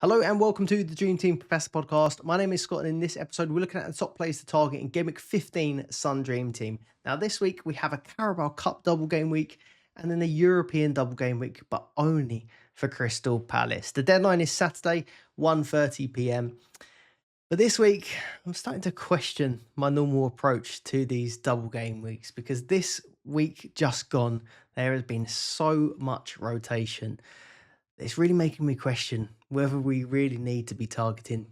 Hello and welcome to the Dream Team Professor podcast. My name is Scott, and in this episode, we're looking at the top players to target in Gameweek 15 Sun Dream Team. Now, this week we have a Carabao Cup double game week and then a European double game week, but only for Crystal Palace. The deadline is Saturday, 1:30 p.m. But this week, I'm starting to question my normal approach to these double game weeks because this week just gone, there has been so much rotation. It's really making me question whether we really need to be targeting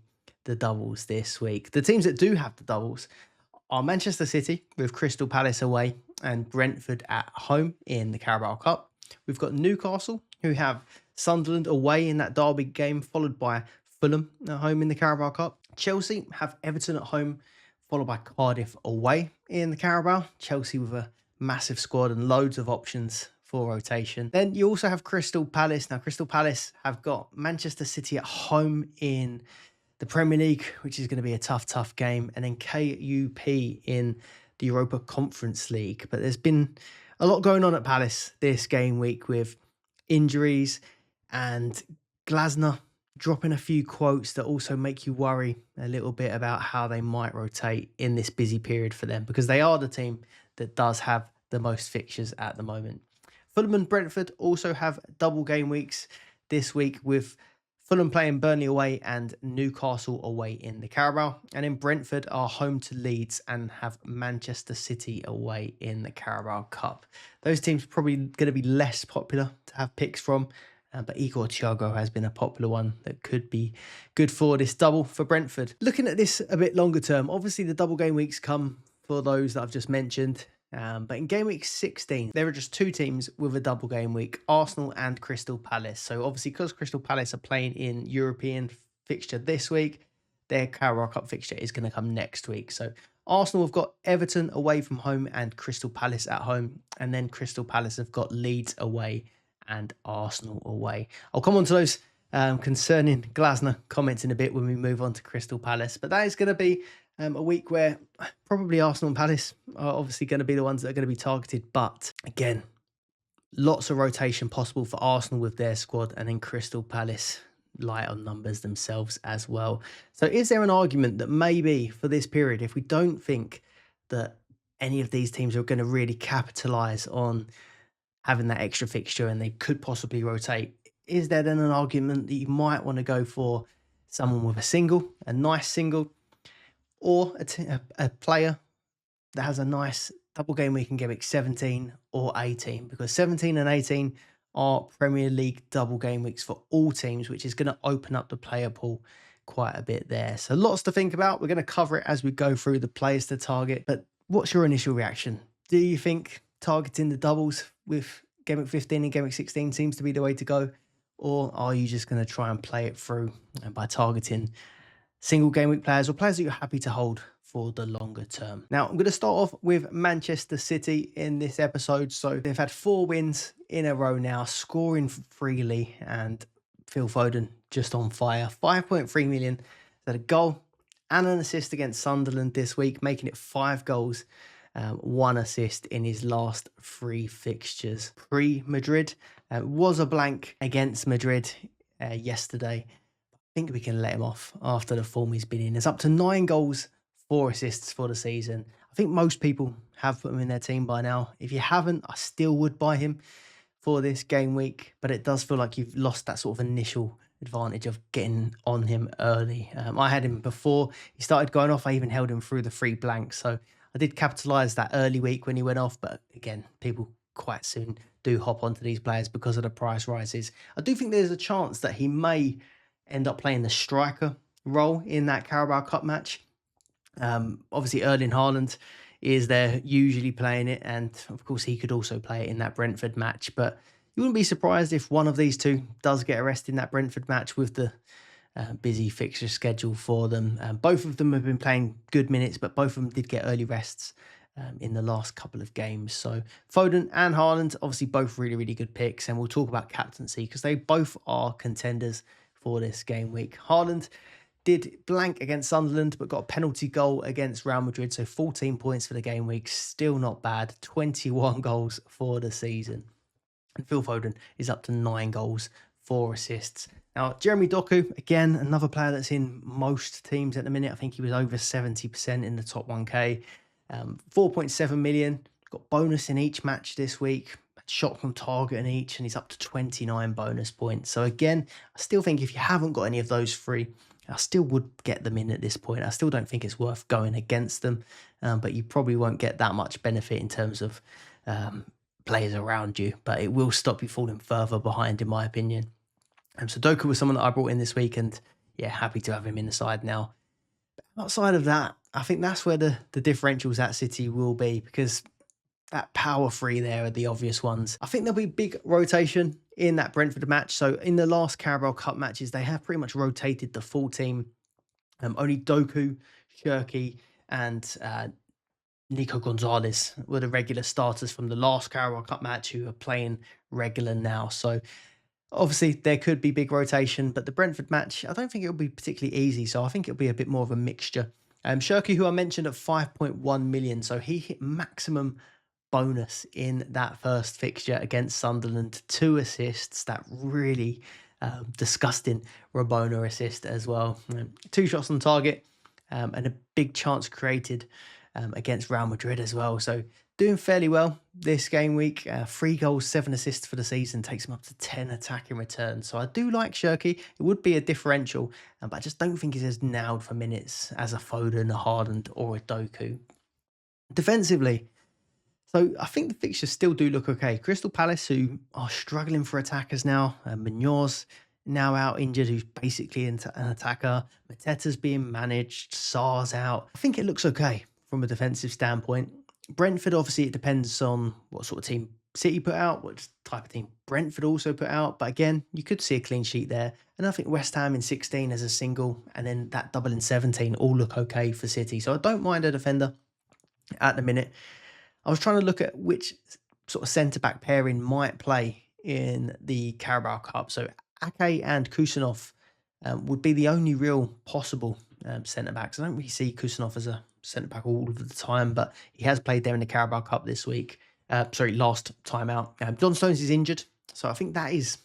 the doubles this week. The teams that do have the doubles are Manchester City with Crystal Palace away and Brentford at home in the Carabao Cup. We've got Newcastle, who have Sunderland away in that derby game, followed by Fulham at home in the Carabao Cup. Chelsea have Everton at home, followed by Cardiff away in the Carabao. Chelsea with a massive squad and loads of options for rotation. Then you also have Crystal Palace. Now, Crystal Palace have got Manchester City at home in the Premier League, which is going to be a tough game, and then KUP in the Europa Conference League. But there's been a lot going on at Palace this game week with injuries and Glasner dropping a few quotes that also make you worry a little bit about how they might rotate in this busy period for them, because they are the team that does have the most fixtures at the moment. Fulham and Brentford also have double game weeks this week, with Fulham playing Burnley away and Newcastle away in the Carabao. And then Brentford are home to Leeds and have Manchester City away in the Carabao Cup. Those teams are probably going to be less popular to have picks from, but Igor Thiago has been a popular one that could be good for this double for Brentford. Looking at this a bit longer term, obviously the double game weeks come for those that I've just mentioned. But in Gameweek 16, there are just two teams with a double game week, Arsenal and Crystal Palace. So obviously, because Crystal Palace are playing in European Fixture this week, their Carabao Cup fixture is going to come next week. So Arsenal have got Everton away from home and Crystal Palace at home. And then Crystal Palace have got Leeds away and Arsenal away. I'll come on to those concerning Glasner comments in a bit when we move on to Crystal Palace. But that is going to be a week where probably Arsenal and Palace are obviously going to be the ones that are going to be targeted. But again, lots of rotation possible for Arsenal with their squad, and then Crystal Palace light on numbers themselves as well. So is there an argument that maybe for this period, if we don't think that any of these teams are going to really capitalise on having that extra fixture and they could possibly rotate, is there then an argument that you might want to go for someone with a nice single, or a player that has a nice double game week in Gameweek 17 or 18, because 17 and 18 are Premier League double game weeks for all teams, which is going to open up the player pool quite a bit there. So lots to think about. We're going to cover it as we go through the players to target. But what's your initial reaction? Do you think targeting the doubles with Gameweek 15 and Gameweek 16 seems to be the way to go? Or are you just going to try and play it through by targeting single game week players or players that you're happy to hold for the longer term? Now, I'm going to start off with Manchester City in this episode. So they've had 4 wins in a row now, scoring freely, and Phil Foden just on fire. 5.3 million, had a goal and an assist against Sunderland this week, making it 5 goals, 1 assist in his last 3 fixtures. Pre-Madrid was a blank against Madrid yesterday. I think we can let him off after the form he's been in. It's up to 9 goals, 4 assists for the season. I think most people have put him in their team by now. If you haven't, I still would buy him for this game week, but it does feel like you've lost that sort of initial advantage of getting on him early. I had him before he started going off. I even held him through the 3 blanks. So I did capitalise that early week when he went off, but again, people quite soon do hop onto these players because of the price rises. I do think there's a chance that he may end up playing the striker role in that Carabao Cup match. Obviously, Erling Haaland is there usually playing it, and of course he could also play it in that Brentford match. But you wouldn't be surprised if one of these two does get a rest in that Brentford match with the busy fixture schedule for them. Both of them have been playing good minutes, but both of them did get early rests in the last couple of games. So Foden and Haaland, obviously both really good picks, and we'll talk about captaincy because they both are contenders for this game week. Haaland did blank against Sunderland, but got a penalty goal against Real Madrid. So 14 points for the game week. Still not bad. 21 goals for the season. And Phil Foden is up to 9 goals, 4 assists, Now, Jeremy Doku, again, another player that's in most teams at the minute. I think he was over 70% in the top 1K. 4.7 million, got bonus in each match this week, shot from target in each, and he's up to 29 bonus points. So again, I still think if you haven't got any of those three, I still would get them in at this point. I still don't think it's worth going against them, but you probably won't get that much benefit in terms of players around you, but it will stop you falling further behind, in my opinion. So Doku was someone that I brought in this week, and yeah, happy to have him in the side now. But outside of that, I think that's where the differentials at City will be, because that power three there are the obvious ones. I think there'll be big rotation in that Brentford match. So in the last Carabao Cup matches, they have pretty much rotated the full team. Only Doku, Shirky, and Nico Gonzalez were the regular starters from the last Carabao Cup match who are playing regular now. So obviously, there could be big rotation, but the Brentford match, I don't think it'll be particularly easy. So I think it'll be a bit more of a mixture. Shirky, who I mentioned at 5.1 million, so he hit maximum bonus in that first fixture against Sunderland. 2 assists, that really disgusting Rabona assist as well. 2 shots on target and a big chance created against Real Madrid as well. So doing fairly well this game week. 3 goals, 7 assists for the season, takes him up to 10 attacking returns. So I do like Shirky. It would be a differential, but I just don't think he's as nailed for minutes as a Foden, a Haaland, or a Doku. Defensively, so I think the fixtures still do look okay. Crystal Palace, who are struggling for attackers now. Munoz now out injured, who's basically an attacker. Mateta's being managed. Sarr's out. I think it looks okay from a defensive standpoint. Brentford, obviously, it depends on what sort of team City put out, what type of team Brentford also put out. But again, you could see a clean sheet there. And I think West Ham in 16 as a single, and then that double in 17 all look okay for City. So I don't mind a defender at the minute. I was trying to look at which sort of centre-back pairing might play in the Carabao Cup. So Ake and Kusanov would be the only real possible centre-backs. I don't really see Kusanov as a centre-back all of the time, but he has played there in the Carabao Cup this week. Last time out. John Stones is injured, so I think that is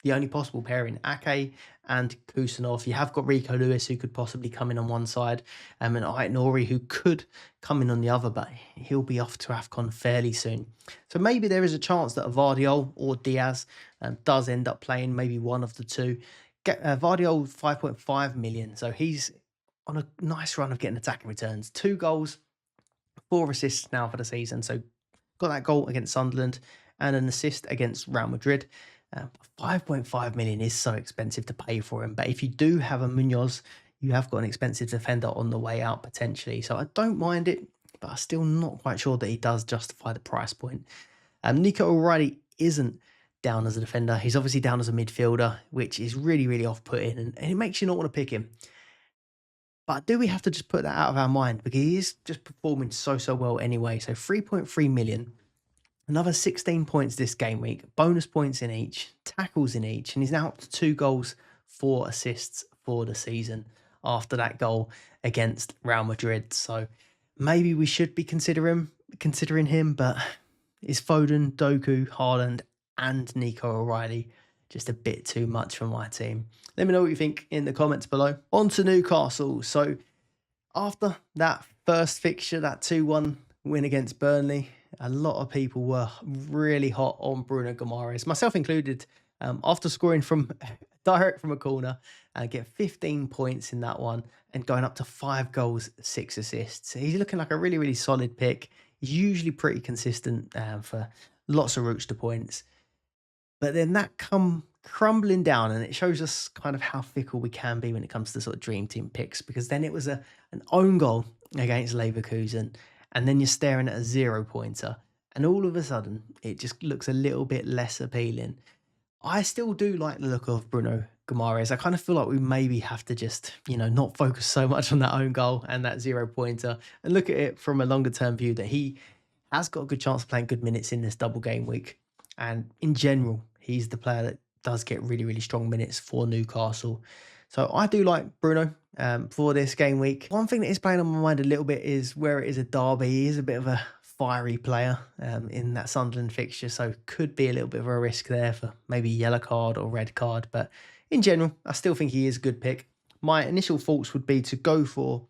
the only possible pairing. Ake and Kusanov. You have got Rico Lewis, who could possibly come in on one side, and Ait Nouri, who could come in on the other, but he'll be off to AFCON fairly soon. So maybe there is a chance that a Vardiol or Diaz does end up playing, maybe one of the two. Vardiol, 5.5 million, so he's on a nice run of getting attacking returns. 2 goals, 4 assists now for the season. So got that goal against Sunderland and an assist against Real Madrid. 5.5 million is so expensive to pay for him. But if you do have a Munoz, you have got an expensive defender on the way out potentially. So I don't mind it, but I'm still not quite sure that he does justify the price point. Nico O'Reilly isn't down as a defender. He's obviously down as a midfielder, which is really, really off-putting, and it makes you not want to pick him. But do we have to just put that out of our mind? Because he is just performing so well anyway. So 3.3 million, another 16 points this game week, bonus points in each, tackles in each, and he's now up to 2 goals, 4 assists for the season after that goal against Real Madrid. So maybe we should be considering him, but is Foden, Doku, Haaland, and Nico O'Reilly just a bit too much for my team? Let me know what you think in the comments below. On to Newcastle. So after that first fixture, that 2-1 win against Burnley, a lot of people were really hot on Bruno Guimaraes, myself included, after scoring from direct from a corner and get 15 points in that one and going up to 5 goals, 6 assists. He's looking like a really, really solid pick. He's usually pretty consistent for lots of routes to points. But then that come crumbling down, and it shows us kind of how fickle we can be when it comes to sort of dream team picks, because then it was an own goal against Leverkusen, and then you're staring at a 0-pointer, and all of a sudden it just looks a little bit less appealing. I still do like the look of Bruno Guimaraes. I kind of feel like we maybe have to just, not focus so much on that own goal and that 0-pointer, and look at it from a longer term view that he has got a good chance of playing good minutes in this double game week. And in general, he's the player that does get really, really strong minutes for Newcastle. So I do like Bruno for this game week. One thing that is playing on my mind a little bit is where it is a derby. He is a bit of a fiery player in that Sunderland fixture, so could be a little bit of a risk there for maybe yellow card or red card. But in general, I still think he is a good pick. My initial thoughts would be to go for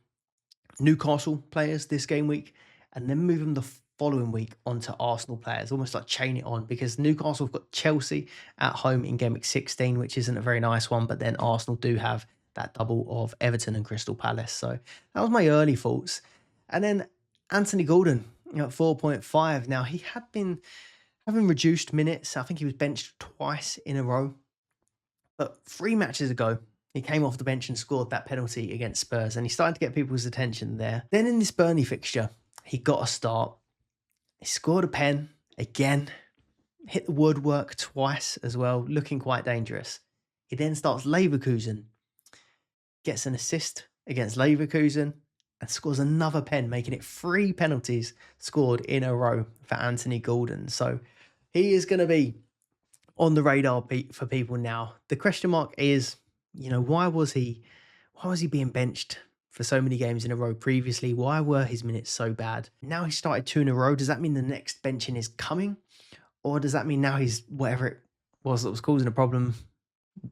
Newcastle players this game week and then move them the following week onto Arsenal players, almost like chain it on, because Newcastle have got Chelsea at home in Gameweek 16, which isn't a very nice one, but then Arsenal do have that double of Everton and Crystal Palace. So that was my early thoughts. And then Anthony Gordon, at 4.5. Now, he had been having reduced minutes. I think he was benched twice in a row. But 3 matches ago, he came off the bench and scored that penalty against Spurs, and he started to get people's attention there. Then in this Burnley fixture, he got a start. He scored a pen again, hit the woodwork twice as well, looking quite dangerous. He then starts Leverkusen, gets an assist against Leverkusen, and scores another pen, making it 3 penalties scored in a row for Anthony Gordon. So he is going to be on the radar for people now. The question mark is, why was he being benched for so many games in a row previously? Why were his minutes so bad? Now he started 2 in a row. Does that mean the next benching is coming? Or does that mean now he's, whatever it was that was causing a problem,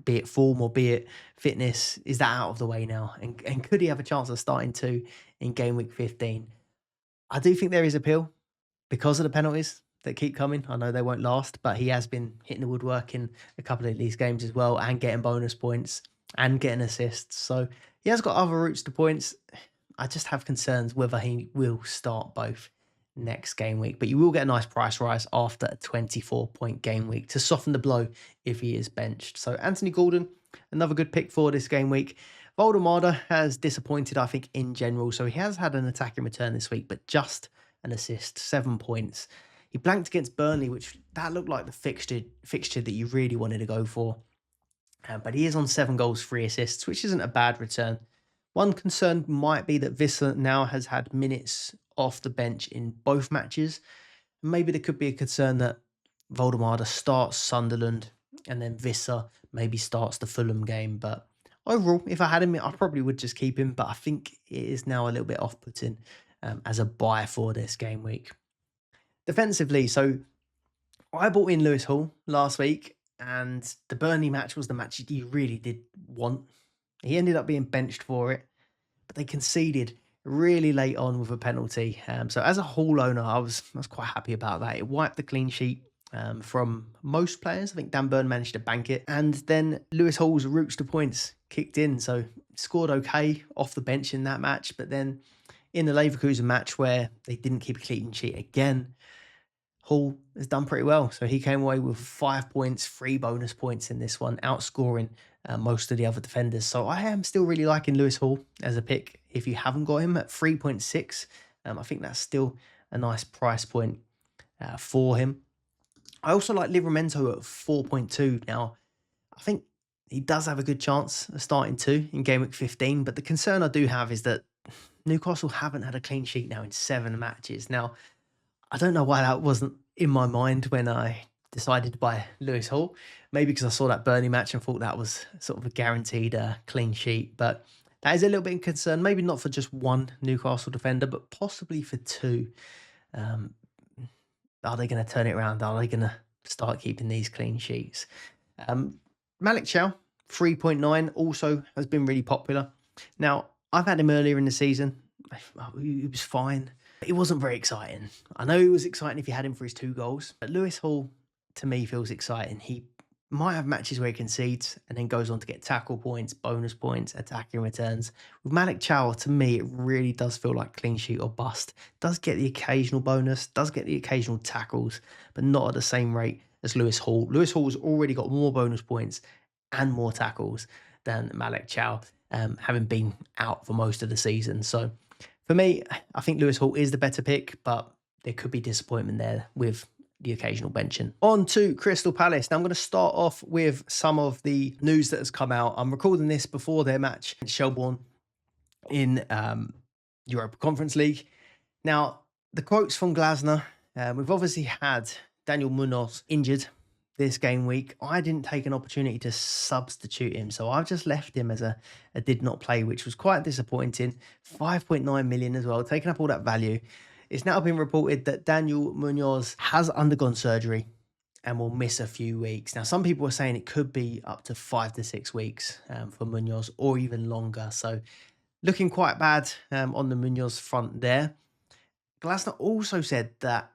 be it form or be it fitness, is that out of the way now? And could he have a chance of starting 2 in game week 15? I do think there is appeal because of the penalties that keep coming. I know they won't last, but he has been hitting the woodwork in a couple of these games as well and getting bonus points and getting assists. So he has got other routes to points. I just have concerns whether he will start both next game week, but you will get a nice price rise after a 24-point game week to soften the blow if he is benched. So Anthony Gordon, another good pick for this game week. Voldemada has disappointed, I think, in general. So he has had an attacking return this week, but just an assist, 7 points. He blanked against Burnley, which that looked like the fixture that you really wanted to go for. But he is on 7 goals, 3 assists, which isn't a bad return. One concern might be that Visser now has had minutes off the bench in both matches. Maybe there could be a concern that Voldemada starts Sunderland and then Visser maybe starts the Fulham game. But overall, if I had him, I probably would just keep him. But I think it is now a little bit off-putting as a buy for this game week. Defensively, so I bought in Lewis Hall last week, and the Burnley match was the match you really did want. He ended up being benched for it, but they conceded really late on with a penalty. So as a Hall owner, I was quite happy about that. It wiped the clean sheet from most players. I think Dan Burn managed to bank it. And then Lewis Hall's routes to points kicked in, so scored okay off the bench in that match. But then in the Leverkusen match where they didn't keep a clean sheet again, Hall has done pretty well. So he came away with 5 points, 3 bonus points in this one, outscoring most of the other defenders. So I am still really liking Lewis Hall as a pick. If you haven't got him at 3.6, I think that's still a nice price point for him. I also like Livramento at 4.2. Now, I think he does have a good chance of starting 2 in game week 15, but the concern I do have is that Newcastle haven't had a clean sheet now in 7 matches. Now, I don't know why that wasn't in my mind when I decided to buy Lewis Hall. Maybe because I saw that Burnley match and thought that was sort of a guaranteed clean sheet. But that is a little bit of concern. Maybe not for just one Newcastle defender, but possibly for 2. Are they going to turn it around? Are they going to start keeping these clean sheets? Malik Chow, 3.9, also has been really popular. Now, I've had him earlier in the season. He was fine. It wasn't very exciting. I know it was exciting if you had him for his 2 goals, but Lewis Hall, to me, feels exciting. He might have matches where he concedes and then goes on to get tackle points, bonus points, attacking returns. With Malik Chow, to me, it really does feel like clean sheet or bust. Does get the occasional bonus, does get the occasional tackles, but not at the same rate as Lewis Hall. Lewis Hall's already got more bonus points and more tackles than Malik Chow, having been out for most of the season. So for me, I think Lewis Hall is the better pick, but there could be disappointment there with the occasional benching. On to Crystal Palace. Now I'm going to start off with some of the news that has come out. I'm recording this before their match at Shelbourne in Europa Conference League. Now, the quotes from Glasner, we've obviously had Daniel Munoz injured this game week. I didn't take an opportunity to substitute him, so I've just left him as a did not play, which was quite disappointing. 5.9 million as well, taking up all that value. It's now been reported that Daniel Munoz has undergone surgery and will miss a few weeks. Now, some people are saying it could be up to 5 to 6 weeks for Munoz, or even longer. So looking quite bad on the Munoz front there. Glasner also said that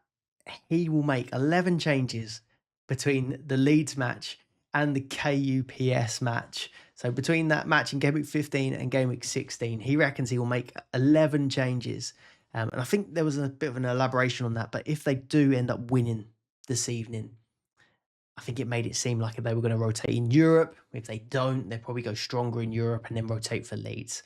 he will make 11 changes between the Leeds match and the KUPS match. So between that match in Gameweek 15 and Gameweek 16, he reckons he will make 11 changes. And I think there was a bit of an elaboration on that. But if they do end up winning this evening, I think it made it seem like they were going to rotate in Europe. If they don't, they'll probably go stronger in Europe and then rotate for Leeds.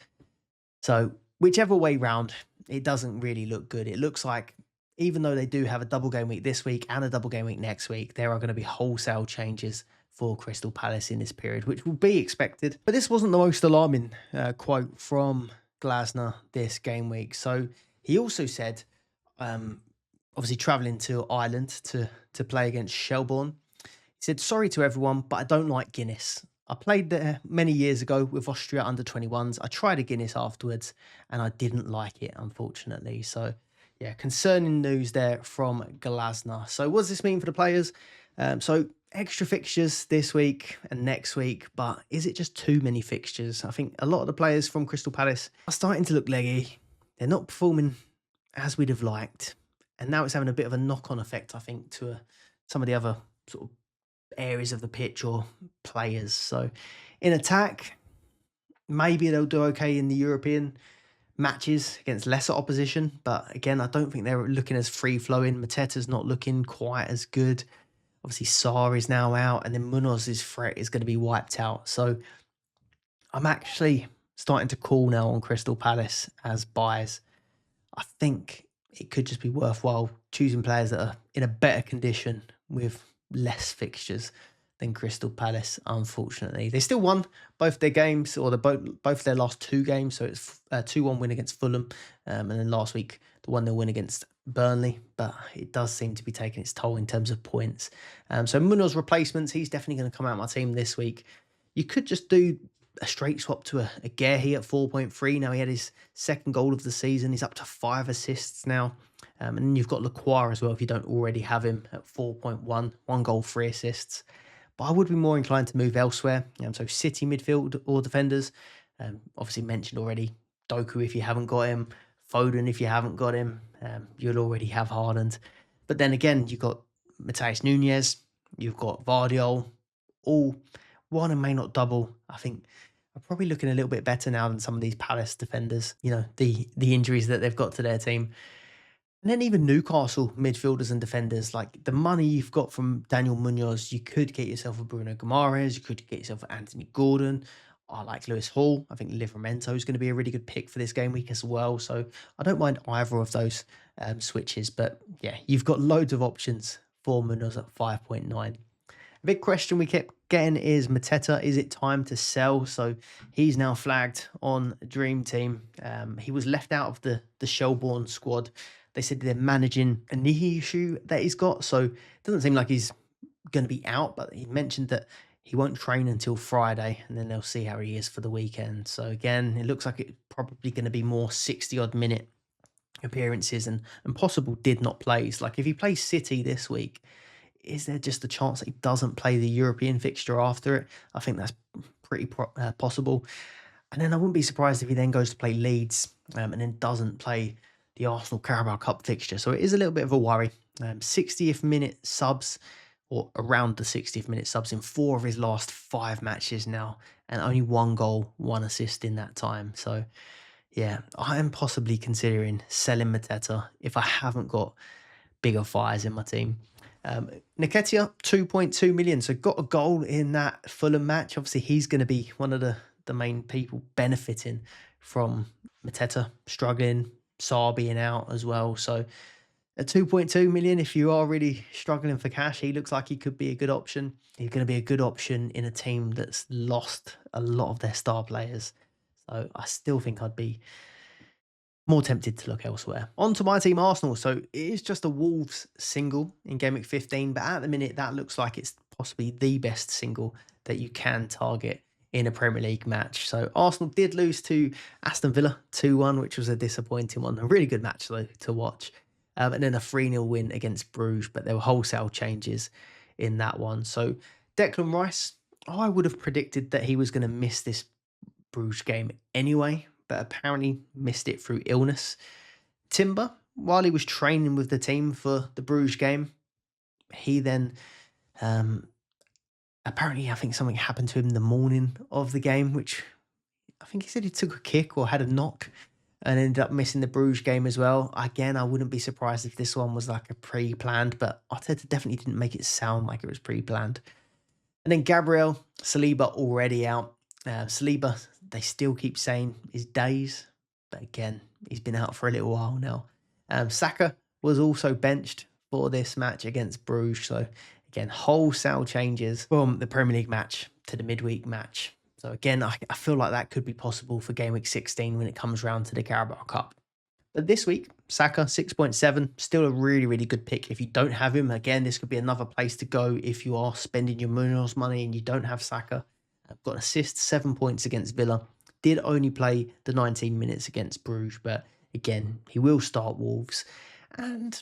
So whichever way round, it doesn't really look good. It looks like even though they do have a double game week this week and a double game week next week, there are going to be wholesale changes for Crystal Palace in this period, which will be expected. But this wasn't the most alarming quote from Glasner this game week. So he also said, obviously travelling to Ireland to play against Shelbourne, he said, "Sorry to everyone, but I don't like Guinness. I played there many years ago with Austria under 21s. I tried a Guinness afterwards and I didn't like it, unfortunately." So, yeah, concerning news there from Glasner. So, what does this mean for the players? So, extra fixtures this week and next week, but is it just too many fixtures? I think a lot of the players from Crystal Palace are starting to look leggy. They're not performing as we'd have liked. And now it's having a bit of a knock-on effect, I think, to some of the other sort of areas of the pitch or players. So in attack, maybe they'll do okay in the European matches against lesser opposition. But again, I don't think they're looking as free-flowing. Mateta's not looking quite as good. Obviously, Sarr is now out, and then Munoz's threat is going to be wiped out. So I'm actually starting to call now on Crystal Palace as buys. I think it could just be worthwhile choosing players that are in a better condition with less fixtures than Crystal Palace, unfortunately. They still won both their games, or both their last 2 games. So it's a 2-1 win against Fulham, and then last week the 1-0 win against Burnley. But it does seem to be taking its toll in terms of points. So Munoz replacements, he's definitely going to come out of my team this week. You could just do a straight swap to a Guerhi at 4.3. Now he had his second goal of the season. He's up to 5 assists now. And then you've got Lacroix as well, if you don't already have him, at 4.1, 1 goal, 3 assists. But I would be more inclined to move elsewhere. So City midfield or defenders. Obviously mentioned already, Doku if you haven't got him, Foden if you haven't got him. You'll already have Haaland. But then again, you've got Matheus Nunes, you've got Vardiol, all one and may not double. I think are probably looking a little bit better now than some of these Palace defenders. The injuries that they've got to their team. And then even Newcastle midfielders and defenders, like the money you've got from Daniel Munoz, you could get yourself a Bruno Guimaraes, you could get yourself an Anthony Gordon. I like Lewis Hall. I think Livramento is going to be a really good pick for this game week as well. So I don't mind either of those switches. But yeah, you've got loads of options for Munoz at 5.9. A big question we kept getting is Mateta, is it time to sell? So he's now flagged on Dream Team. He was left out of the Shelbourne squad. They said they're managing a knee issue that he's got. So it doesn't seem like he's going to be out, but he mentioned that he won't train until Friday and then they'll see how he is for the weekend. So again, it looks like it's probably going to be more 60-odd minute appearances and possible did not plays. Like if he plays City this week, is there just a chance that he doesn't play the European fixture after it? I think that's pretty possible. And then I wouldn't be surprised if he then goes to play Leeds and then doesn't play the Arsenal Carabao Cup fixture. So it is a little bit of a worry. 60th minute subs, or around the 60th minute subs in 4 of his last 5 matches now, and only 1 goal, 1 assist in that time. So yeah, I am possibly considering selling Mateta if I haven't got bigger fires in my team. Nketiah, 2.2 million. So got a goal in that Fulham match. Obviously, he's going to be one of the main people benefiting from Mateta struggling, Sarr being out as well. So at 2.2 million, if you are really struggling for cash, he looks like he could be a good option. He's going to be a good option in a team that's lost a lot of their star players. So I still think I'd be more tempted to look elsewhere. On to my team, Arsenal. So it is just a Wolves single in Gameweek 15, but at the minute, that looks like it's possibly the best single that you can target in a Premier League match. So Arsenal did lose to Aston Villa 2-1, which was a disappointing one. A really good match, though, to watch. And then a 3-0 win against Bruges, but there were wholesale changes in that one. So Declan Rice, I would have predicted that he was going to miss this Bruges game anyway, but apparently missed it through illness. Timber, while he was training with the team for the Bruges game, he then apparently I think something happened to him the morning of the game, which I think he said he took a kick or had a knock and ended up missing the Bruges game as well. Again, I wouldn't be surprised if this one was like a pre-planned, but Arteta definitely didn't make it sound like it was pre-planned. And then Gabriel Saliba already out. Saliba, they still keep saying is days, but again, he's been out for a little while now. Saka was also benched for this match against Bruges. So again, wholesale changes from the Premier League match to the midweek match. So again, I feel like that could be possible for Game Week 16 when it comes round to the Carabao Cup. But this week, Saka, 6.7, still a really, really good pick. If you don't have him, again, this could be another place to go if you are spending your Munoz money and you don't have Saka. Got an assist, 7 points against Villa. Did only play the 19 minutes against Bruges, but again, he will start Wolves. And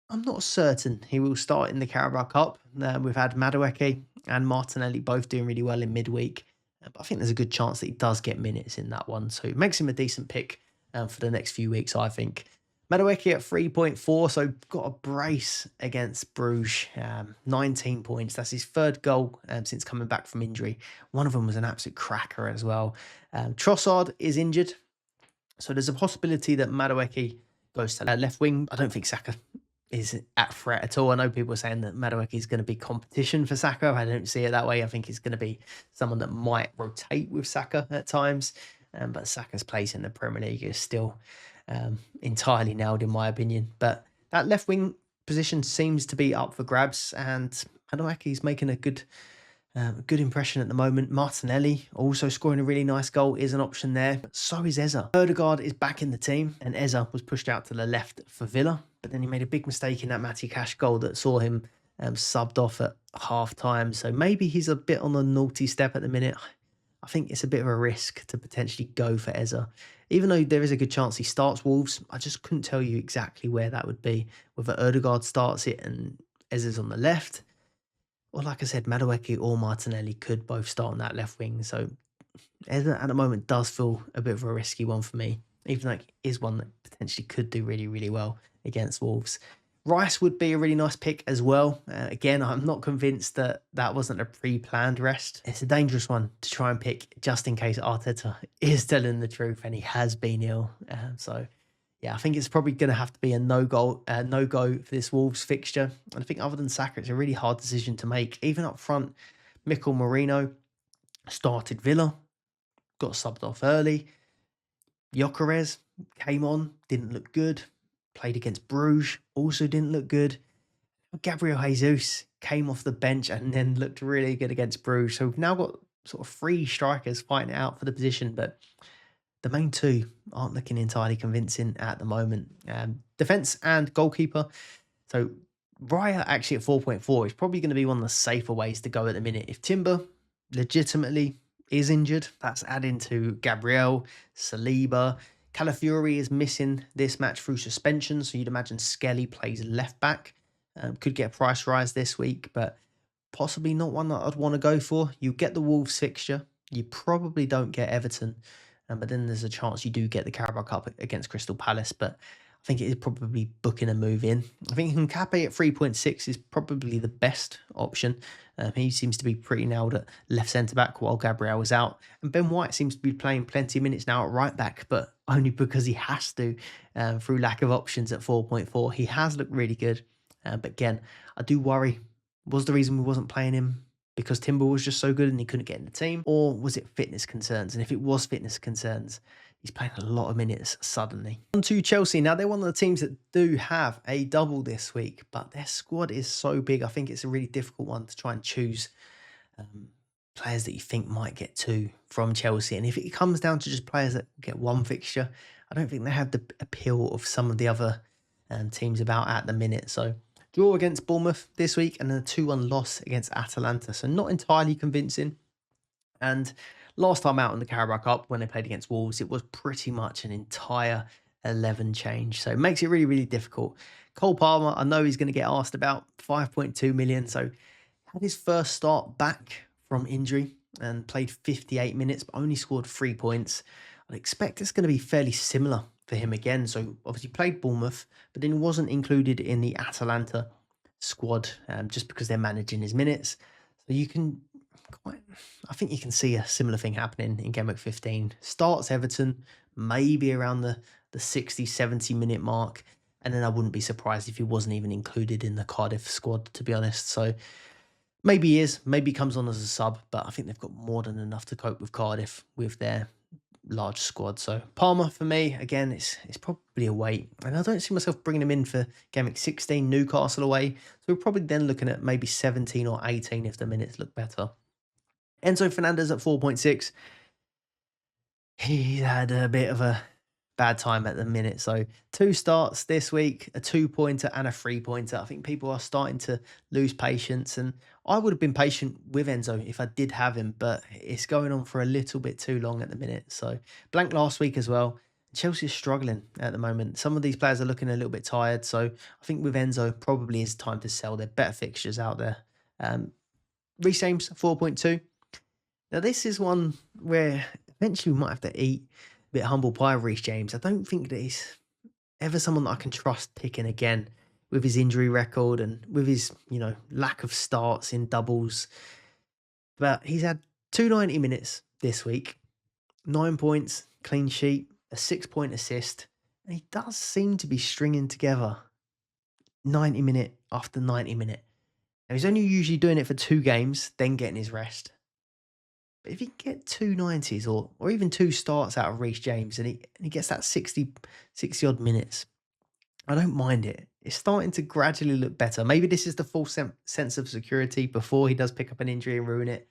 I'm not certain he will start in the Carabao Cup. We've had Madueke and Martinelli both doing really well in midweek. But I think there's a good chance that he does get minutes in that one. So it makes him a decent pick for the next few weeks, I think. Madueke at 3.4, so got a brace against Bruges. 19 points. That's his third goal since coming back from injury. One of them was an absolute cracker as well. Trossard is injured, so there's a possibility that Madueke goes to left wing. I don't think Saka is at threat at all. I know people are saying that Madueke is going to be competition for Saka. I don't see it that way. I think he's going to be someone that might rotate with Saka at times. But Saka's place in the Premier League is still entirely nailed in my opinion. But that left wing position seems to be up for grabs, and Madueke's making a good impression at the moment. Martinelli also scoring a really nice goal is an option there. But so is Eza. Odegaard is back in the team, and Eza was pushed out to the left for Villa. But then he made a big mistake in that Matty Cash goal that saw him subbed off at half time. So maybe he's a bit on the naughty step at the minute. I think it's a bit of a risk to potentially go for Eza. Even though there is a good chance he starts Wolves, I just couldn't tell you exactly where that would be. Whether Odegaard starts it and Eza's on the left. Or like I said, Madueke or Martinelli could both start on that left wing. So Eza at the moment does feel a bit of a risky one for me. Even though it is one that potentially could do really, really well against Wolves. Rice would be a really nice pick as well. Again, I'm not convinced that that wasn't a pre-planned rest. It's a dangerous one to try and pick just in case Arteta is telling the truth and he has been ill. So, yeah, I think it's probably going to have to be a no-go for this Wolves fixture. And I think other than Saka, it's a really hard decision to make. Even up front, Mikel Merino started Villa, got subbed off early. Gyökeres came on, didn't look good. Played against Bruges, also didn't look good. Gabriel Jesus came off the bench and then looked really good against Bruges. So we've now got sort of three strikers fighting it out for the position, but the main two aren't looking entirely convincing at the moment. Defence and goalkeeper. So Raya actually at 4.4 is probably going to be one of the safer ways to go at the minute. If Timber legitimately is injured, that's adding to Gabriel, Saliba. Calafiori is missing this match through suspension, so you'd imagine Skelly plays left back. Could get a price rise this week, but possibly not one that I'd want to go for. You get the Wolves fixture. You probably don't get Everton, but then there's a chance you do get the Carabao Cup against Crystal Palace, but I think it is probably booking a move in. I think Nkape at 3.6 is probably the best option. He seems to be pretty nailed at left centre-back while Gabriel was out. And Ben White seems to be playing plenty of minutes now at right-back, but only because he has to through lack of options at 4.4. He has looked really good. But again, I do worry. Was the reason we wasn't playing him because Timber was just so good and he couldn't get in the team? Or was it fitness concerns? And if it was fitness concerns, he's playing a lot of minutes suddenly. On to Chelsea. Now, they're one of the teams that do have a double this week, but their squad is so big. I think it's a really difficult one to try and choose players that you think might get two from Chelsea. And if it comes down to just players that get one fixture, I don't think they have the appeal of some of the other teams about at the minute. So draw against Bournemouth this week and then a 2-1 loss against Atalanta. So not entirely convincing. And last time out in the Carabao Cup, when they played against Wolves, it was pretty much an entire 11 change. So it makes it really, really difficult. Cole Palmer, I know he's going to get asked about 5.2 million. So Had his first start back from injury and played 58 minutes, but only scored 3 points. I'd expect it's going to be fairly similar for him again. So obviously played Bournemouth, but then wasn't included in the Atalanta squad just because they're managing his minutes. So you can quite, I think you can see a similar thing happening in Gameweek 15. Starts Everton, maybe around the 60, 70 minute mark. And then I wouldn't be surprised if he wasn't even included in the Cardiff squad, to be honest. So maybe he is, maybe he comes on as a sub, but I think they've got more than enough to cope with Cardiff with their large squad. So Palmer for me, again, it's probably a wait. And I don't see myself bringing him in for game week 16, Newcastle away. So we're probably then looking at maybe 17 or 18 if the minutes look better. Enzo Fernandez at 4.6. He's had a bit of a bad time at the minute. So 2 starts this week, a 2-pointer and a 3-pointer. I think people are starting to lose patience. And I would have been patient with Enzo if I did have him, but it's going on for a little bit too long at the minute. So blank last week as well. Chelsea's struggling at the moment. Some of these players are looking a little bit tired. So I think with Enzo, probably is time to sell. Their better fixtures out there. Reece James, 4.2. Now, this is one where eventually we might have to eat a bit humble pie of Reece James. I don't think that he's ever someone that I can trust picking again with his injury record and with his, lack of starts in doubles. But he's had 290 minutes this week, 9 points, clean sheet, a 6-point assist. And he does seem to be stringing together 90 minute after 90 minute. Now, he's only usually doing it for 2 games, then getting his rest. But if he can get 290s or even 2 starts out of Reece James and he gets that 60 odd minutes, I don't mind it. It's starting to gradually look better. Maybe this is the full sense of security before he does pick up an injury and ruin it.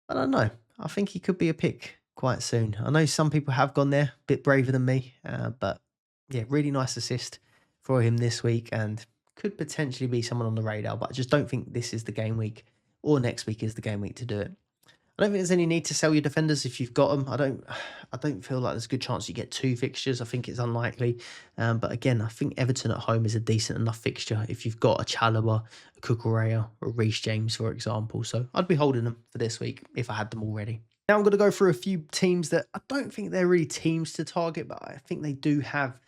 I don't know. I think he could be a pick quite soon. I know some people have gone there, a bit braver than me, but yeah, really nice assist for him this week and could potentially be someone on the radar, but I just don't think this is the game week or next week is the game week to do it. I don't think there's any need to sell your defenders if you've got them. I don't feel like there's a good chance you get 2 fixtures. I think it's unlikely. But again, I think Everton at home is a decent enough fixture if you've got a Chalobah, a Cucurella, or a Reece James, for example. So I'd be holding them for this week if I had them already. Now I'm going to go through a few teams that I don't think they're really teams to target, but I think they do have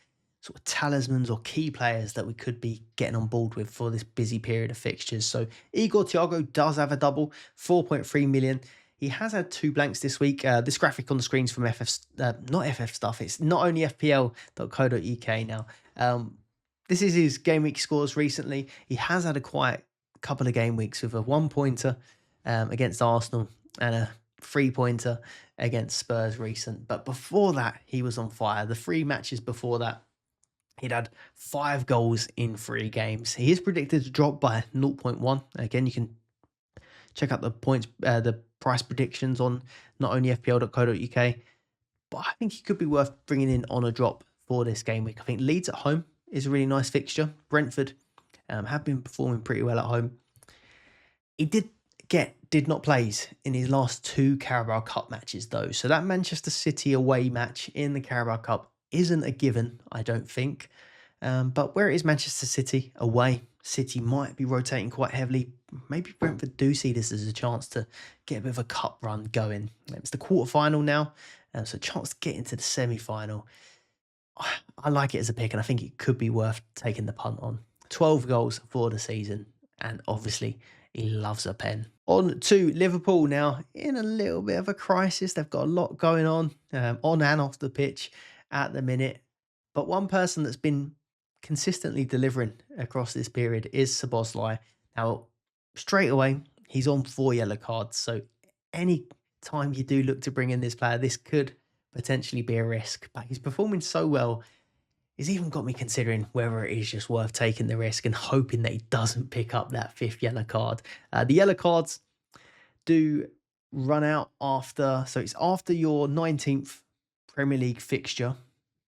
sort of talismans or key players that we could be getting on board with for this busy period of fixtures. So Igor Thiago does have a double, 4.3 million. He has had 2 blanks this week. This graphic on the screen is from not FF stuff. It's not only FPL.co.uk now. This is his game week scores recently. He has had a quiet couple of game weeks with a 1-pointer against Arsenal and a 3-pointer against Spurs recent. But before that, he was on fire. The 3 matches before that, he'd had 5 goals in 3 games. He is predicted to drop by 0.1. Again, you can check out the points, the price predictions on not only FPL.co.uk, but I think he could be worth bringing in on a drop for this game week. I think Leeds at home is a really nice fixture. Brentford have been performing pretty well at home. He did not plays in his last 2 Carabao Cup matches though. So that Manchester City away match in the Carabao Cup isn't a given, I don't think. But where it is Manchester City away, City might be rotating quite heavily. Maybe Brentford do see this as a chance to get a bit of a cup run going. It's the quarterfinal now, so a chance to get into the semi-final. I like it as a pick, and I think it could be worth taking the punt on. 12 goals for the season, and obviously he loves a pen. On to Liverpool now, in a little bit of a crisis. They've got a lot going on and off the pitch at the minute. But one person that's been consistently delivering across this period is Szoboszlai. Now, straight away, he's on 4 yellow cards. So any time you do look to bring in this player, this could potentially be a risk. But he's performing so well, he's even got me considering whether it is just worth taking the risk and hoping that he doesn't pick up that 5th yellow card. The yellow cards do run out so it's after your 19th Premier League fixture.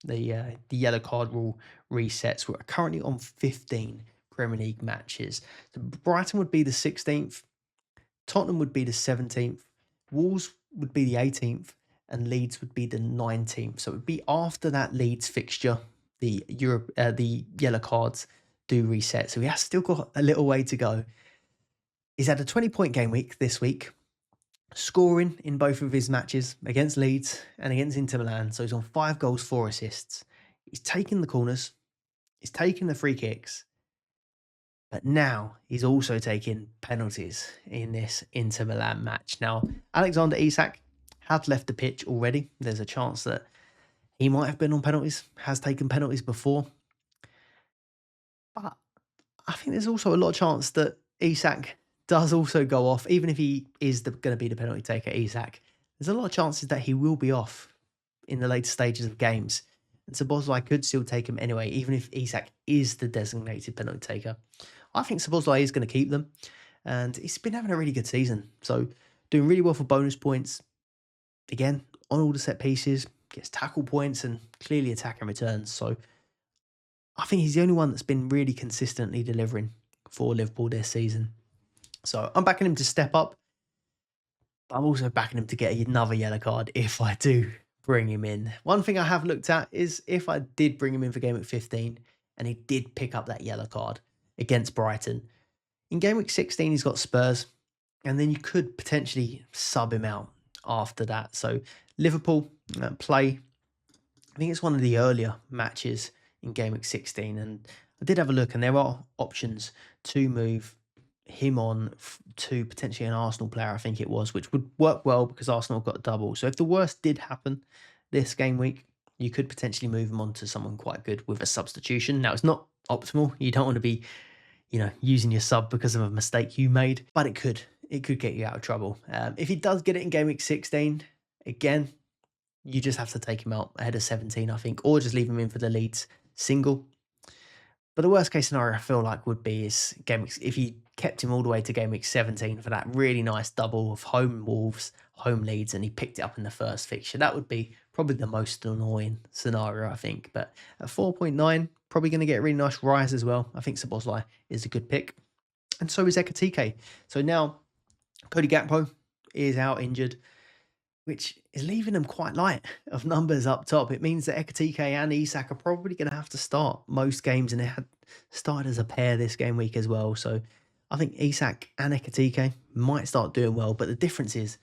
The yellow card rule resets. We're currently on 15 Premier League matches. So Brighton would be the 16th, Tottenham would be the 17th, Wolves would be the 18th, and Leeds would be the 19th. So it would be after that Leeds fixture, the yellow cards do reset. So we have still got a little way to go. He's had a 20-point game week this week, scoring in both of his matches against Leeds and against Inter Milan. So he's on 5 goals, 4 assists. He's taken the corners, he's taken the free kicks, but now he's also taking penalties in this Inter Milan match. Now, Alexander Isak had left the pitch already. There's a chance that he might have been on penalties, has taken penalties before. But I think there's also a lot of chance that Isak does also go off, even if he is going to be the penalty taker, Isak. There's a lot of chances that he will be off in the later stages of games. And Szoboszlai could still take him anyway, even if Isak is the designated penalty taker. I think Szoboszlai is going to keep them. And he's been having a really good season. So doing really well for bonus points. Again, on all the set pieces, gets tackle points and clearly attacking returns. So I think he's the only one that's been really consistently delivering for Liverpool this season. So I'm backing him to step up. But I'm also backing him to get another yellow card if I do bring him in. One thing I have looked at is if I did bring him in for Gameweek 15 and he did pick up that yellow card against Brighton. In Gameweek 16, he's got Spurs. And then you could potentially sub him out after that. So Liverpool play, I think it's one of the earlier matches in Gameweek 16. And I did have a look and there are options to move him on to potentially an Arsenal player, I think it was, which would work well because Arsenal got a double. So if the worst did happen this game week, you could potentially move him on to someone quite good with a substitution. Now, it's not optimal. You don't want to be, using your sub because of a mistake you made, but it could get you out of trouble. If he does get it in game week 16, again, you just have to take him out ahead of 17, I think, or just leave him in for the Leeds single. But the worst case scenario I feel like would be is if he kept him all the way to game week 17 for that really nice double of home Wolves, home Leeds, and he picked it up in the first fixture. That would be probably the most annoying scenario, I think. But at 4.9, probably going to get a really nice rise as well. I think Szoboszlai is a good pick. And so is Ekatike. So now Cody Gakpo is out injured, which is leaving them quite light of numbers up top. It means that Ekatike and Isak are probably going to have to start most games, and they had started as a pair this game week as well. So I think Isak and Ekatike might start doing well, but the difference is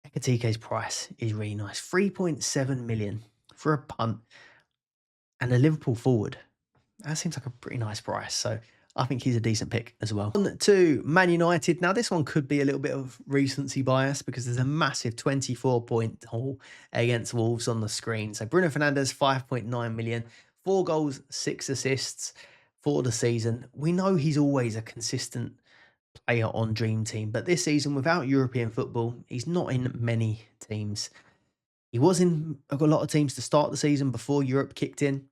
Ekatike's price is really nice. 3.7 million for a punt and a Liverpool forward. That seems like a pretty nice price. So I think he's a decent pick as well. On to Man United. Now, this one could be a little bit of recency bias because there's a massive 24-point haul against Wolves on the screen. So Bruno Fernandes, 5.9 million, 4 goals, 6 assists for the season. We know he's always a consistent player on Dream Team, but this season, without European football, he's not in many teams. He was in a lot of teams to start the season before Europe kicked in.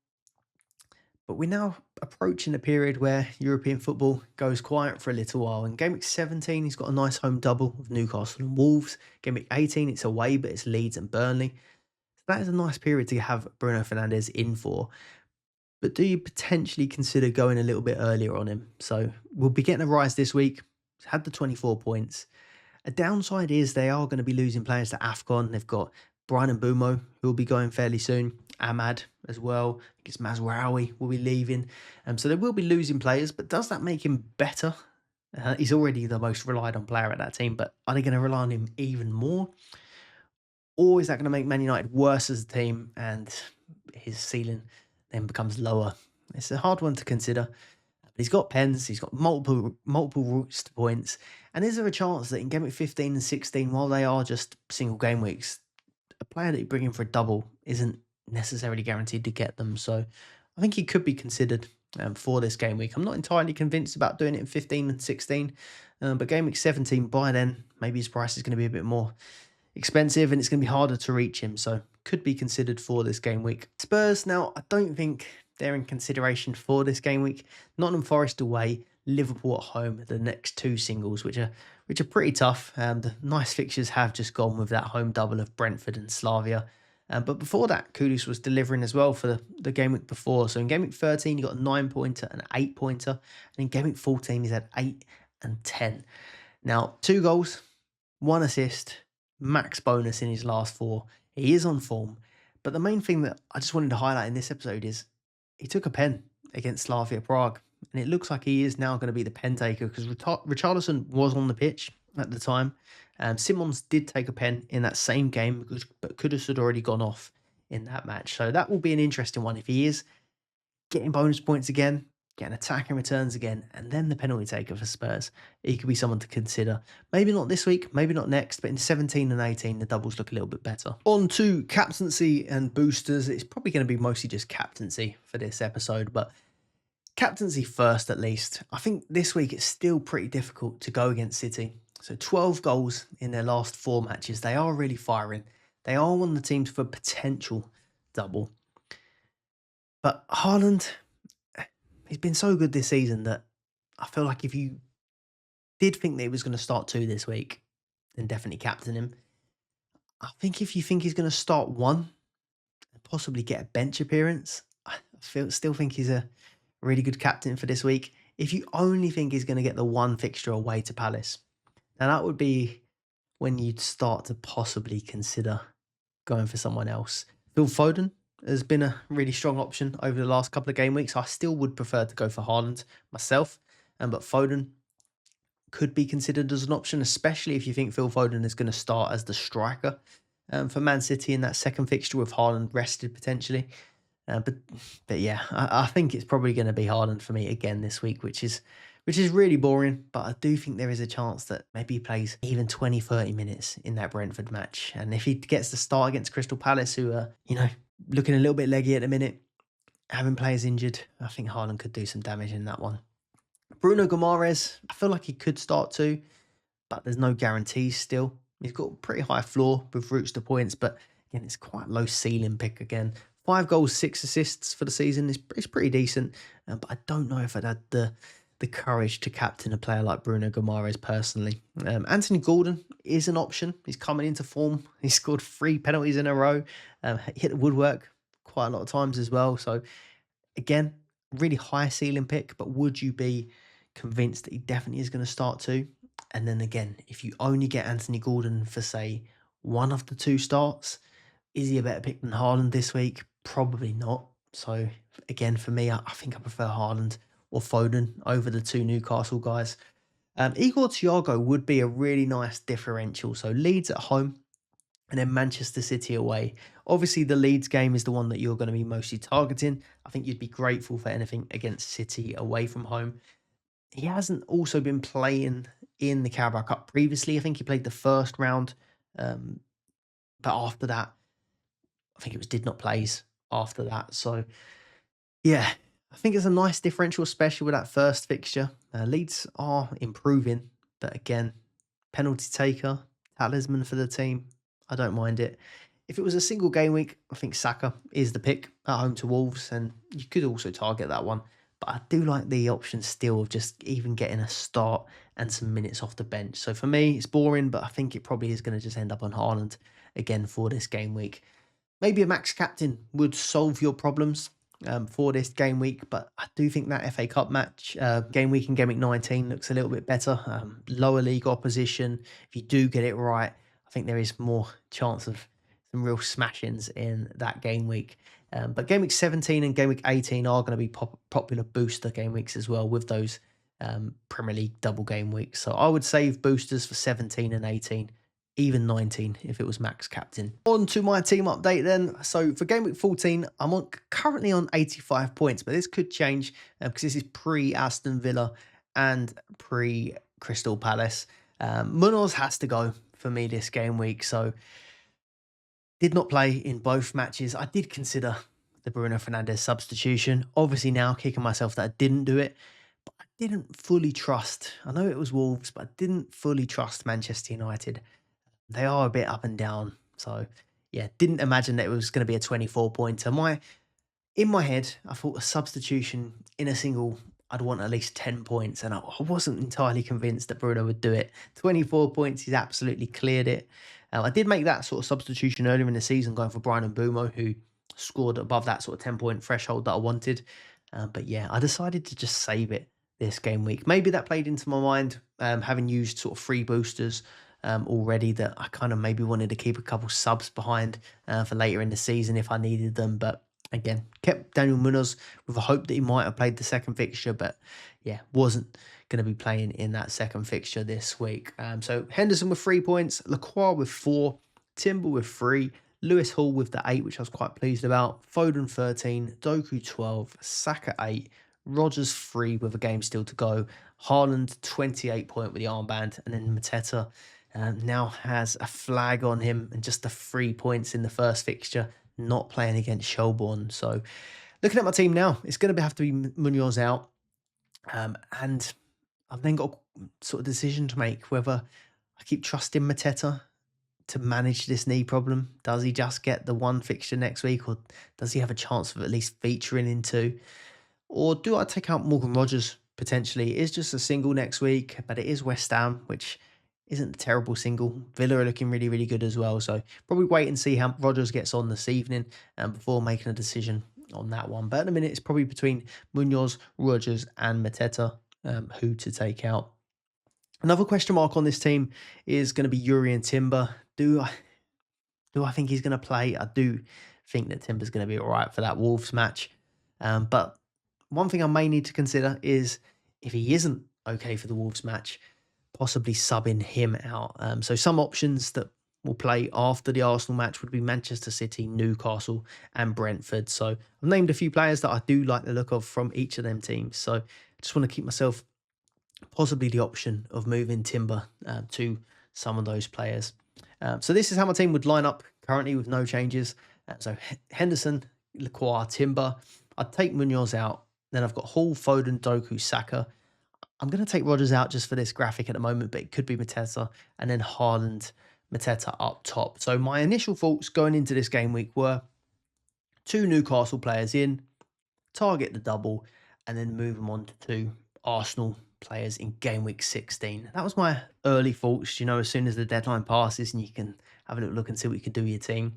But we're now approaching a period where European football goes quiet for a little while. In Game Week 17, he's got a nice home double with Newcastle and Wolves. Game Week 18, it's away, but it's Leeds and Burnley. So that is a nice period to have Bruno Fernandes in for. But do you potentially consider going a little bit earlier on him? So we'll be getting a rise this week. He's had the 24 points. A downside is they are going to be losing players to AFCON. They've got Brian Mbumo, who will be going fairly soon. Ahmad as well. I think it's Mazraoui will be leaving. So they will be losing players, but does that make him better? He's already the most relied on player at that team, but are they going to rely on him even more? Or is that going to make Man United worse as a team and his ceiling then becomes lower? It's a hard one to consider. But he's got pens, he's got multiple routes to points. And is there a chance that in game week 15 and 16, while they are just single game weeks, a player that you bring in for a double isn't necessarily guaranteed to get them? So I think he could be considered for this game week. I'm not entirely convinced about doing it in 15 and 16, but game week 17, by then, maybe his price is going to be a bit more expensive and it's going to be harder to reach him. So could be considered for this game week. Spurs, now, I don't think they're in consideration for this game week. Nottingham Forest away, Liverpool at home, the next 2 singles, which are pretty tough. The nice fixtures have just gone with that home double of Brentford and Slavia. But before that, Kudus was delivering as well for the game week before. So in game week 13, he got a 9-pointer and an 8-pointer. And in game week 14, he's had 8 and 10. Now, 2 goals, 1 assist, max bonus in his last 4. He is on form. But the main thing that I just wanted to highlight in this episode is he took a pen against Slavia Prague. and it looks like he is now going to be the pen taker because Richarlison was on the pitch at the time. Simmons did take a pen in that same game, but Kudus had already gone off in that match. So that will be an interesting one if he is getting bonus points again, getting attacking returns again, and then the penalty taker for Spurs. He could be someone to consider. Maybe not this week, maybe not next, but in 17 and 18, the doubles look a little bit better. On to captaincy and boosters. It's probably going to be mostly just captaincy for this episode, but captaincy first at least. I think this week it's still pretty difficult to go against City. So 12 goals in their last 4 matches. They are really firing. They are one of the teams for potential double. But Haaland, he's been so good this season that I feel like if you did think that he was going to start 2 this week, then definitely captain him. I think if you think he's going to start 1 and possibly get a bench appearance, I still think he's a really good captain for this week. If you only think he's going to get the 1 fixture away to Palace, now that would be when you'd start to possibly consider going for someone else. Phil Foden has been a really strong option over the last couple of game weeks. I still would prefer to go for Haaland myself, but Foden could be considered as an option, especially if you think Phil Foden is going to start as the striker for Man City in that second fixture with Haaland rested potentially. But yeah, I think it's probably going to be Haaland for me again this week, which is really boring. But I do think there is a chance that maybe he plays even 20, 30 minutes in that Brentford match. And if he gets the start against Crystal Palace, who are, looking a little bit leggy at the minute, having players injured, I think Haaland could do some damage in that one. Bruno Guimaraes, I feel like he could start too, but there's no guarantees still. He's got a pretty high floor with routes to points, but again, it's quite low ceiling pick again. 5 goals, 6 assists for the season is pretty decent, but I don't know if I'd had the courage to captain a player like Bruno Guimaraes personally. Anthony Gordon is an option. He's coming into form. He scored 3 penalties in a row, hit the woodwork quite a lot of times as well. So again, really high ceiling pick, but would you be convinced that he definitely is going to start 2? And then again, if you only get Anthony Gordon for, say, 1 of the 2 starts, is he a better pick than Haaland this week? Probably not. So again, for me, I think I prefer Haaland or Foden over the 2 Newcastle guys. Igor Thiago would be a really nice differential. So Leeds at home and then Manchester City away. Obviously, the Leeds game is the one that you're going to be mostly targeting. I think you'd be grateful for anything against City away from home. He hasn't also been playing in the Carabao Cup previously. I think he played the first round. But after that, I think it was did not plays after that. So, yeah, I think it's a nice differential, especially with that first fixture. Leeds are improving, but again, penalty taker, talisman for the team. I don't mind it. If it was a single game week, I think Saka is the pick at home to Wolves, and you could also target that one. But I do like the option still of just even getting a start and some minutes off the bench. So for me, it's boring, but I think it probably is going to just end up on Haaland again for this game week. Maybe a max captain would solve your problems for this game week, but I do think that FA Cup match, game week in Gameweek 19, looks a little bit better. Lower league opposition. If you do get it right, I think there is more chance of some real smashings in that game week. But game week 17 and game week 18 are going to be popular booster game weeks as well with those Premier League double game weeks. So I would save boosters for 17 and 18. Even 19 if it was max captain. On to my team update then. So for game week 14, I'm currently on 85 points, but this could change because this is pre-Aston Villa and pre-Crystal Palace. Munoz has to go for me this game week, so did not play in both matches. I did consider the Bruno Fernandes substitution. Obviously now kicking myself that I didn't do it, but I didn't fully trust. I know it was Wolves, but I didn't fully trust Manchester United. They are a bit up and down. So, yeah, didn't imagine that it was going to be a 24-pointer. In my head, I thought a substitution in a single, I'd want at least 10 points. And I wasn't entirely convinced that Bruno would do it. 24 points, he's absolutely cleared it. I did make that sort of substitution earlier in the season, going for Brian Mbumo, who scored above that sort of 10-point threshold that I wanted. But yeah, I decided to just save it this game week. Maybe that played into my mind, having used sort of free boosters already, that I kind of maybe wanted to keep a couple subs behind for later in the season if I needed them. But Again, kept Daniel Munoz with a hope that he might have played the second fixture, but yeah, wasn't going to be playing in that second fixture this week. So Henderson with 3 points, Lacroix with 4, Timber with 3, Lewis Hall with the 8, which I was quite pleased about, Foden 13, Doku 12, Saka 8, Rodgers 3 with a game still to go, Haaland 28 point with the armband, and then Mateta now has a flag on him and just the 3 points in the first fixture, not playing against Shelbourne. So looking at my team now, it's going to have to be Munoz out. And I've then got a sort of decision to make whether I keep trusting Mateta to manage this knee problem. Does he just get the one fixture next week, or does he have a chance of at least featuring in 2? Or do I take out Morgan Rodgers potentially? It is just a single next week, but it is West Ham, which isn't a terrible single. Villa are looking really, really good as well. So probably wait and see how Rodgers gets on this evening before making a decision on that one. But at the minute, it's probably between Munoz, Rodgers and Mateta who to take out. Another question mark on this team is going to be Yuri and Timber. Do I think he's going to play? I do think that Timber's going to be all right for that Wolves match. But one thing I may need to consider is if he isn't okay for the Wolves match, possibly subbing him out. So some options that will play after the Arsenal match would be Manchester City, Newcastle and Brentford. So I've named a few players that I do like the look of from each of them teams. So I just want to keep myself possibly the option of moving Timber to some of those players. So this is how my team would line up currently with no changes. So Henderson, Lacroix, Timber. I'd take Munoz out. Then I've got Hall, Foden, Doku, Saka. I'm going to take Rodgers out just for this graphic at the moment, but it could be Mateta, and then Haaland, Mateta up top. So my initial thoughts going into this game week were 2 Newcastle players in, target the double, and then move them on to 2 Arsenal players in game week 16. That was my early thoughts, as soon as the deadline passes and you can have a little look and see what you can do with your team.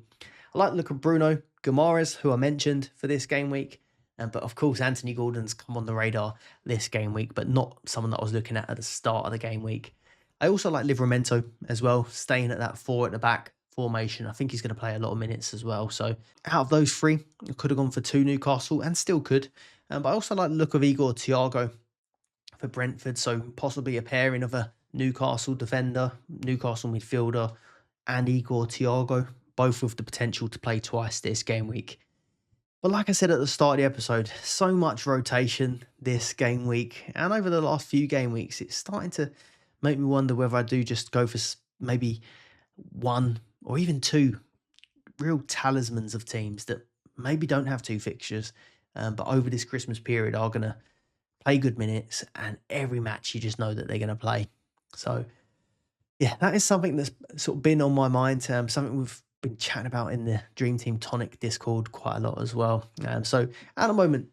I like the look of Bruno Guimaraes, who I mentioned for this game week. But of course, Anthony Gordon's come on the radar this game week, but not someone that I was looking at the start of the game week. I also like Livramento as well, staying at that 4 at the back formation. I think he's going to play a lot of minutes as well. So out of those 3, I could have gone for 2 Newcastle and still could. But I also like the look of Igor Thiago for Brentford. So possibly a pairing of a Newcastle defender, Newcastle midfielder, and Igor Thiago, both with the potential to play twice this game week. But like I said at the start of the episode, so much rotation this game week. And over the last few game weeks, it's starting to make me wonder whether I do just go for maybe 1 or even 2 real talismans of teams that maybe don't have 2 fixtures, but over this Christmas period are going to play good minutes, and every match you just know that they're going to play. So yeah, that is something that's sort of been on my mind, something we've been chatting about in the Dream Team Tonic Discord quite a lot as well. So at the moment,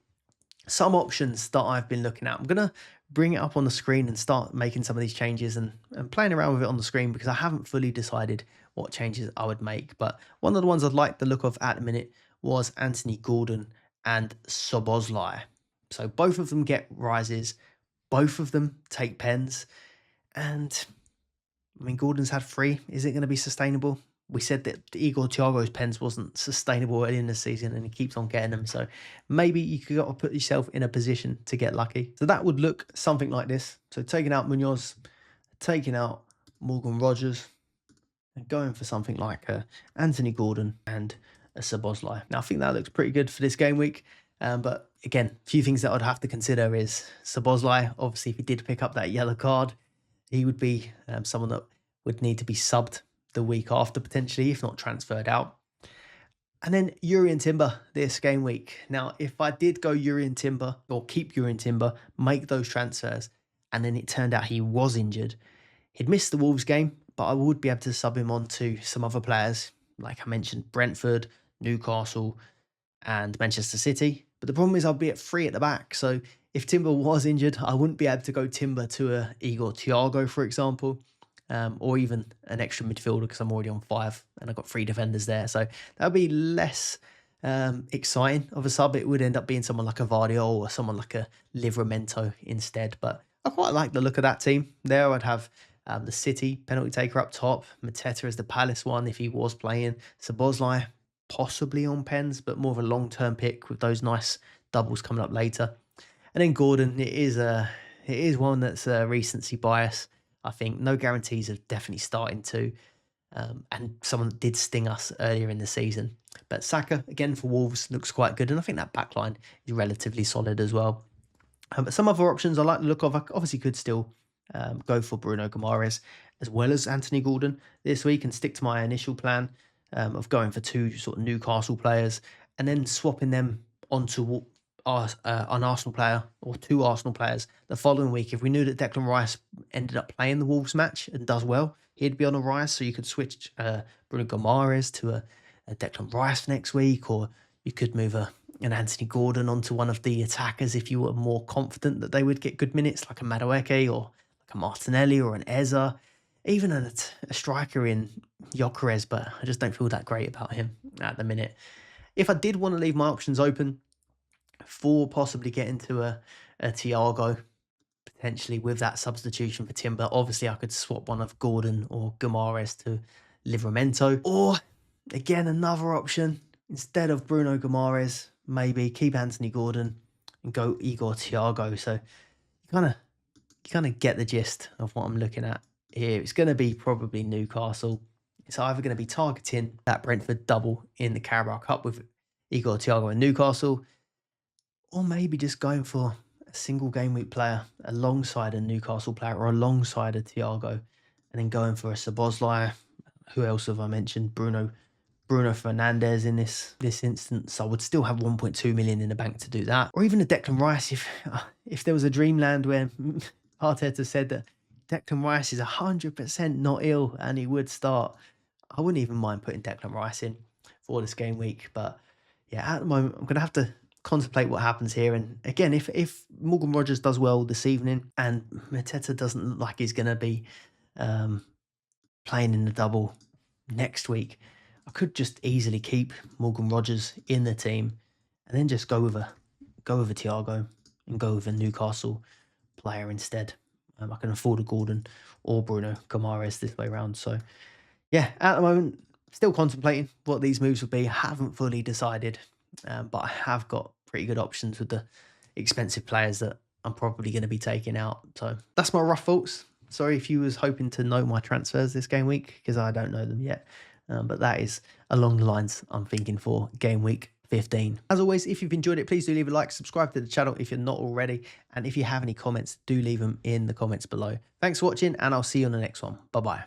some options that I've been looking at, I'm going to bring it up on the screen and start making some of these changes and playing around with it on the screen, because I haven't fully decided what changes I would make. But one of the ones I'd like the look of at the minute was Anthony Gordon and Szoboszlai. So both of them get rises, both of them take pens, and I mean, Gordon's had 3. Is it going to be sustainable? We said that Igor Thiago's pens wasn't sustainable early in the season, and he keeps on getting them. So maybe you could got to put yourself in a position to get lucky. So that would look something like this. So taking out Munoz, taking out Morgan Rodgers, and going for something like Anthony Gordon and a Szoboszlai. Now, I think that looks pretty good for this game week. But again, a few things that I'd have to consider is Szoboszlai. Obviously, if he did pick up that yellow card, he would be someone that would need to be subbed the week after, potentially, if not transferred out. And then Yuri and Timber this game week. Now, if I did go Yuri and Timber, or keep Yuri and Timber, make those transfers, and then it turned out he was injured, he'd missed the Wolves game, but I would be able to sub him on to some other players, like I mentioned, Brentford, Newcastle, and Manchester City. But the problem is I'll be at 3 at the back. So if Timber was injured, I wouldn't be able to go Timber to a Igor Thiago, for example, or even an extra midfielder, because I'm already on 5 and I've got 3 defenders there. So that would be less exciting of a sub. It would end up being someone like a Vardiol or someone like a Livramento instead. But I quite like the look of that team. There I'd have the City penalty taker up top, Mateta as the Palace one if he was playing, Szoboszlai possibly on pens, but more of a long-term pick with those nice doubles coming up later. And then Gordon, it is one that's a recency bias. I think no guarantees of definitely starting to, and someone that did sting us earlier in the season. But Saka, again for Wolves, looks quite good, and I think that backline is relatively solid as well. But some other options I like the look of, I obviously could still go for Bruno Guimaraes as well as Anthony Gordon this week and stick to my initial plan of going for two sort of Newcastle players and then swapping them onto an Arsenal player or two Arsenal players the following week. If we knew that Declan Rice ended up playing the Wolves match and does well, he'd be on a rise, so you could switch Bruno Guimaraes to a Declan Rice next week, or you could move an Anthony Gordon onto one of the attackers if you were more confident that they would get good minutes, like a Madueke or like a Martinelli or an Eza, even a striker in Gyökeres, but I just don't feel that great about him at the minute. If I did want to leave my options open for possibly getting to a Thiago, potentially with that substitution for Timber, obviously I could swap one of Gordon or Guimaraes to Livramento, or again, another option, instead of Bruno Guimaraes, maybe keep Anthony Gordon and go Igor Thiago. So you kind of get the gist of what I'm looking at here. It's going to be probably Newcastle. It's either going to be targeting that Brentford double in the Carabao Cup with Igor Thiago and Newcastle, or maybe just going for a single game week player alongside a Newcastle player or alongside a Thiago, and then going for a Szoboszlai. Who else have I mentioned? Bruno Fernandes in this instance. I would still have 1.2 million in the bank to do that. Or even a Declan Rice if there was a dreamland where Arteta said that Declan Rice is 100% not ill and he would start, I wouldn't even mind putting Declan Rice in for this game week. But yeah, at the moment, I'm going to have to contemplate what happens here. And again, if Morgan Rogers does well this evening and Mateta doesn't look like he's going to be playing in the double next week, I could just easily keep Morgan Rogers in the team and then just go with a Thiago and go with a Newcastle player instead. I can afford a Gordon or Bruno Guimaraes this way around. So yeah, at the moment, still contemplating what these moves would be. I haven't fully decided, but I have got pretty good options with the expensive players that I'm probably going to be taking out. So that's my rough thoughts. Sorry if you was hoping to know my transfers this game week, because I don't know them yet. But that is along the lines I'm thinking for game week 15. As always, if you've enjoyed it, please do leave a like, subscribe to the channel if you're not already. And if you have any comments, do leave them in the comments below. Thanks for watching, and I'll see you on the next one. Bye-bye.